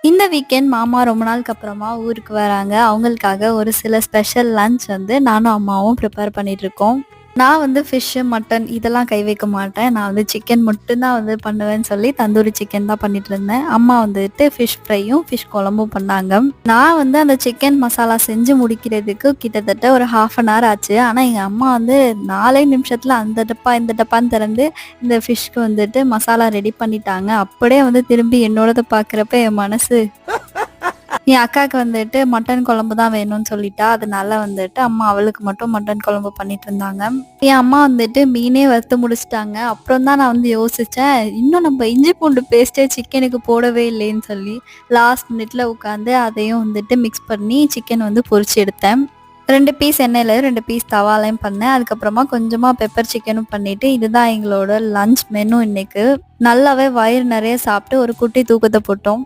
இந்த வீக்கெண்ட் மாமா ரொம்ப நாளுக்கு அப்புறமா ஊருக்கு வராங்க. அவங்களுக்காக ஒரு சில ஸ்பெஷல் லஞ்ச் வந்து நானும் அம்மாவும் ப்ரிப்பேர் பண்ணிட்டுருக்கோம். நான் வந்து ஃபிஷ்ஷு, மட்டன் இதெல்லாம் கை வைக்க மாட்டேன். நான் வந்து சிக்கன் மட்டும் தான் வந்து பண்ணுவேன்னு சொல்லி தந்தூரி சிக்கன் தான் பண்ணிட்டுருந்தேன். அம்மா வந்துட்டு ஃபிஷ் ஃப்ரையும், ஃபிஷ் குழம்பும் பண்ணாங்க. நான் வந்து அந்த சிக்கன் மசாலா செஞ்சு முடிக்கிறதுக்கு கிட்டத்தட்ட ஒரு 1/2 அன் ஹவர் ஆச்சு. ஆனா எங்க அம்மா வந்து 4 நிமிஷத்துல அந்த டப்பா, இந்த டப்பான்னு திறந்து இந்த ஃபிஷ்க்கு வந்துட்டு மசாலா ரெடி பண்ணிட்டாங்க. அப்படியே வந்து திரும்பி என்னோடத பார்க்குறப்ப என் மனசு என் அக்காவுக்கு வந்துட்டு மட்டன் குழம்பு தான் வேணும்னு சொல்லிட்டா. அதனால வந்துட்டு அம்மா அவளுக்கு மட்டும் மட்டன் குழம்பு பண்ணிட்டு இருந்தாங்க. என் அம்மா வந்துட்டு மீனே வறுத்து முடிச்சுட்டாங்க. அப்புறம் தான் நான் வந்து யோசிச்சேன், இன்னும் நம்ம இஞ்சி பூண்டு பேஸ்ட்டே சிக்கனுக்கு போடவே இல்லைன்னு சொல்லி லாஸ்ட் மினிட்ல உட்காந்து அதையும் வந்துட்டு மிக்ஸ் பண்ணி சிக்கன் வந்து பொரிச்சு எடுத்தேன். 2 பீஸ் எண்ணெயில 2 பீஸ் தவாலையும் பண்ணேன். அதுக்கப்புறமா கொஞ்சமா பெப்பர் சிக்கனும் பண்ணிட்டு, இதுதான் எங்களோட லஞ்ச் மெனு இன்னைக்கு. நல்லாவே வயிறு நெறைய சாப்பிட்டு ஒரு குட்டி தூக்கத்த போட்டோம்.